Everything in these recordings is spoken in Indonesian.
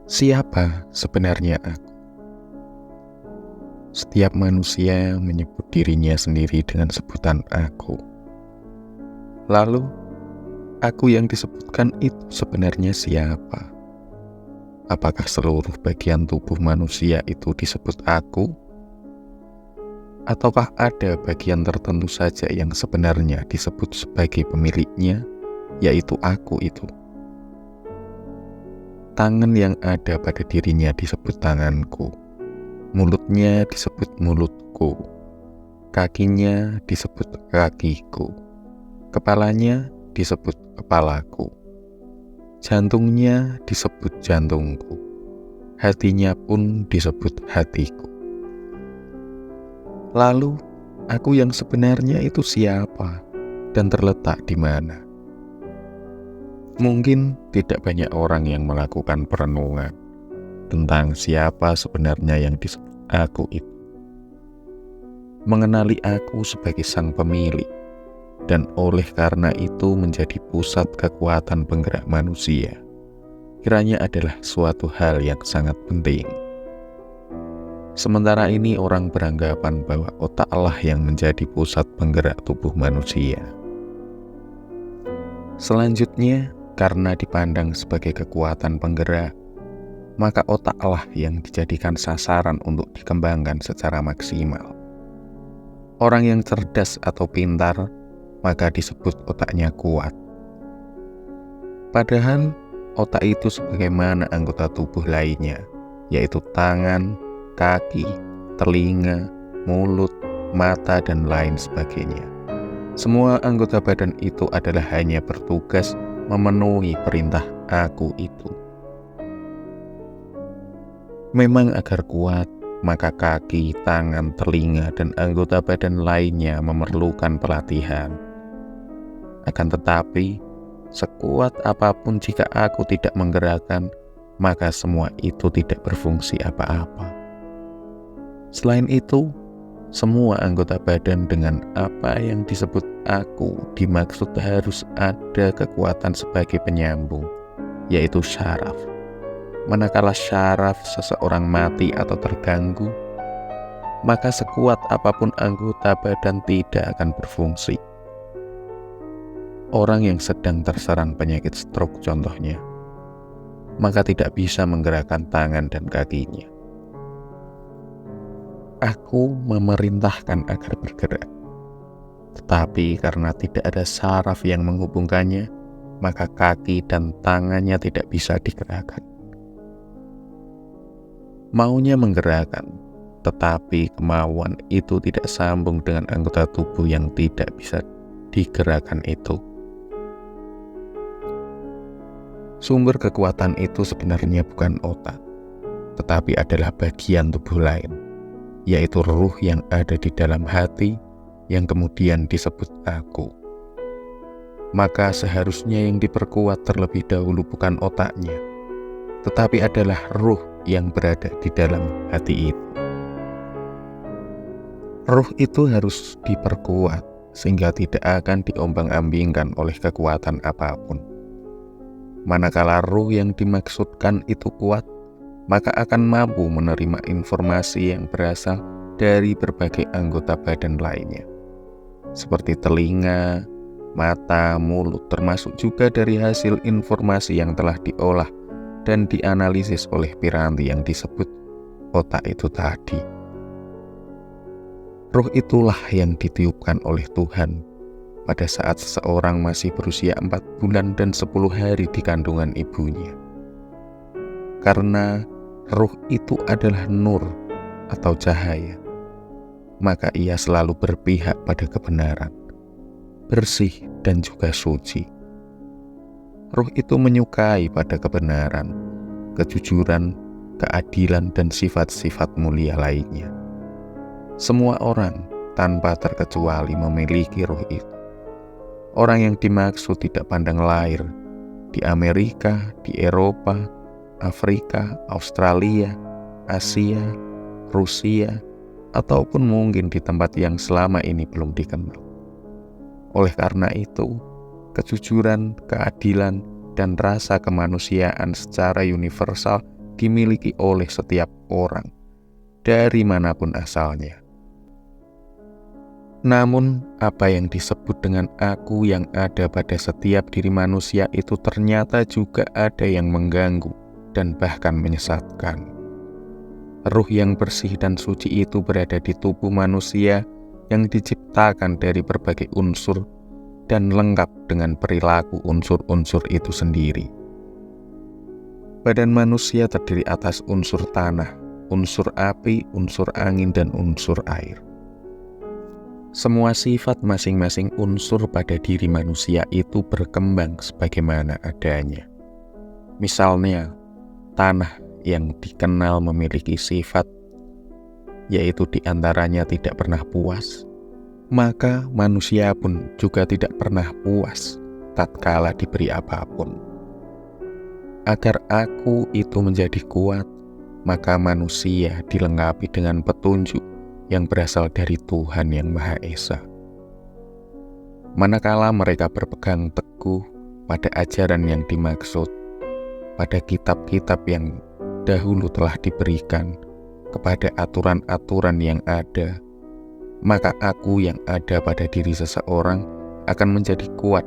Siapa sebenarnya aku? Setiap manusia menyebut dirinya sendiri dengan sebutan aku. Lalu, aku yang disebutkan itu sebenarnya siapa? Apakah seluruh bagian tubuh manusia itu disebut aku? Ataukah ada bagian tertentu saja yang sebenarnya disebut sebagai pemiliknya, yaitu aku itu? Tangan yang ada pada dirinya disebut tanganku. Mulutnya disebut mulutku, kakinya disebut kakiku, kepalanya disebut kepalaku, jantungnya disebut jantungku, hatinya pun disebut hatiku. Lalu, aku yang sebenarnya itu siapa dan terletak di mana? Mungkin tidak banyak orang yang melakukan perenungan tentang siapa sebenarnya yang disebut aku itu. Mengenali aku sebagai sang pemilik, dan oleh karena itu menjadi pusat kekuatan penggerak manusia, kiranya adalah suatu hal yang sangat penting. Sementara ini orang beranggapan bahwa otaklah yang menjadi pusat penggerak tubuh manusia. Selanjutnya, karena dipandang sebagai kekuatan penggerak, maka otaklah yang dijadikan sasaran untuk dikembangkan secara maksimal. Orang yang cerdas atau pintar, maka disebut otaknya kuat. Padahal, otak itu sebagaimana anggota tubuh lainnya, yaitu tangan, kaki, telinga, mulut, mata, dan lain sebagainya. Semua anggota badan itu adalah hanya bertugas memenuhi perintah aku itu. Memang agar kuat, maka kaki, tangan, telinga, dan anggota badan lainnya memerlukan pelatihan. Akan tetapi, sekuat apapun jika aku tidak menggerakkan, maka semua itu tidak berfungsi apa-apa. Selain itu, semua anggota badan dengan apa yang disebut aku dimaksud harus ada kekuatan sebagai penyambung, yaitu syaraf. Manakala syaraf seseorang mati atau terganggu, maka sekuat apapun anggota badan tidak akan berfungsi. Orang yang sedang terserang penyakit stroke contohnya, maka tidak bisa menggerakkan tangan dan kakinya. Aku memerintahkan agar bergerak, tetapi karena tidak ada saraf yang menghubungkannya, maka kaki dan tangannya tidak bisa digerakkan. Maunya menggerakkan, tetapi kemauan itu tidak sambung dengan anggota tubuh yang tidak bisa digerakkan itu. Sumber kekuatan itu sebenarnya bukan otak, tetapi adalah bagian tubuh lain, yaitu ruh yang ada di dalam hati yang kemudian disebut aku. Maka seharusnya yang diperkuat terlebih dahulu bukan otaknya, tetapi adalah ruh yang berada di dalam hati itu. Ruh itu harus diperkuat sehingga tidak akan diombang-ambingkan oleh kekuatan apapun. Manakala ruh yang dimaksudkan itu kuat, maka akan mampu menerima informasi yang berasal dari berbagai anggota badan lainnya, seperti telinga, mata, mulut, termasuk juga dari hasil informasi yang telah diolah dan dianalisis oleh piranti yang disebut otak itu tadi. Ruh itulah yang ditiupkan oleh Tuhan pada saat seseorang masih berusia 4 bulan dan 10 hari di kandungan ibunya. Karena ruh itu adalah nur atau cahaya, maka ia selalu berpihak pada kebenaran, bersih dan juga suci. Ruh itu menyukai pada kebenaran, kejujuran, keadilan, dan sifat-sifat mulia lainnya. Semua orang tanpa terkecuali memiliki ruh itu. Orang yang dimaksud tidak pandang lahir di Amerika, di Eropa, Afrika, Australia, Asia, Rusia, ataupun mungkin di tempat yang selama ini belum dikenal. Oleh karena itu, kejujuran, keadilan, dan rasa kemanusiaan secara universal dimiliki oleh setiap orang, dari manapun asalnya. Namun, apa yang disebut dengan aku yang ada pada setiap diri manusia itu ternyata juga ada yang mengganggu dan bahkan menyesatkan. Ruh yang bersih dan suci itu berada di tubuh manusia yang diciptakan dari berbagai unsur dan lengkap dengan perilaku unsur-unsur itu sendiri. Badan manusia terdiri atas unsur tanah, unsur api, unsur angin, dan unsur air. Semua sifat masing-masing unsur pada diri manusia itu berkembang sebagaimana adanya. Misalnya, tanah yang dikenal memiliki sifat, yaitu diantaranya tidak pernah puas, maka manusia pun juga tidak pernah puas tatkala diberi apapun. Agar aku itu menjadi kuat, maka manusia dilengkapi dengan petunjuk yang berasal dari Tuhan Yang Maha Esa. Manakala mereka berpegang teguh pada ajaran yang dimaksud, pada kitab-kitab yang dahulu telah diberikan, kepada aturan-aturan yang ada, maka aku yang ada pada diri seseorang akan menjadi kuat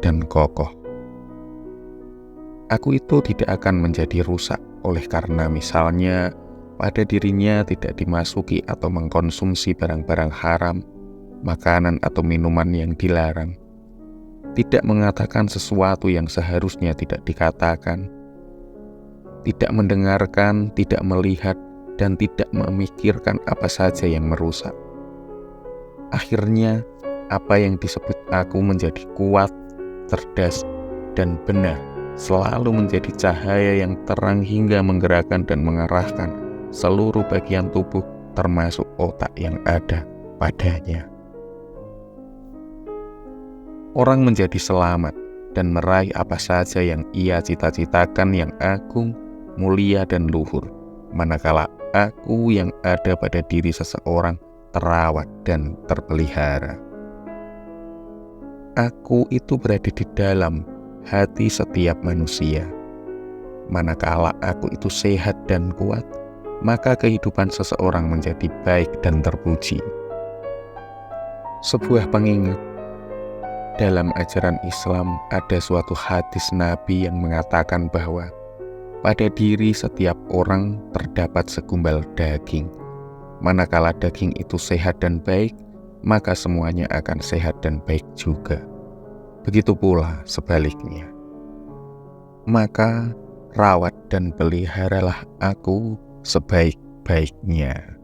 dan kokoh. Aku itu tidak akan menjadi rusak oleh karena misalnya pada dirinya tidak dimasuki atau mengkonsumsi barang-barang haram, makanan atau minuman yang dilarang, tidak mengatakan sesuatu yang seharusnya tidak dikatakan, tidak mendengarkan, tidak melihat, dan tidak memikirkan apa saja yang merusak. Akhirnya, apa yang disebut aku menjadi kuat, cerdas, dan benar selalu menjadi cahaya yang terang hingga menggerakkan dan mengarahkan seluruh bagian tubuh termasuk otak yang ada padanya. Orang menjadi selamat dan meraih apa saja yang ia cita-citakan yang agung, mulia, dan luhur, manakala aku yang ada pada diri seseorang terawat dan terpelihara. Aku itu berada di dalam hati setiap manusia. Manakala aku itu sehat dan kuat, maka kehidupan seseorang menjadi baik dan terpuji. Sebuah pengingat, dalam ajaran Islam ada suatu hadis Nabi yang mengatakan bahwa pada diri setiap orang terdapat segumpal daging. Manakala daging itu sehat dan baik, maka semuanya akan sehat dan baik juga. Begitu pula sebaliknya. Maka rawat dan peliharalah aku sebaik-baiknya.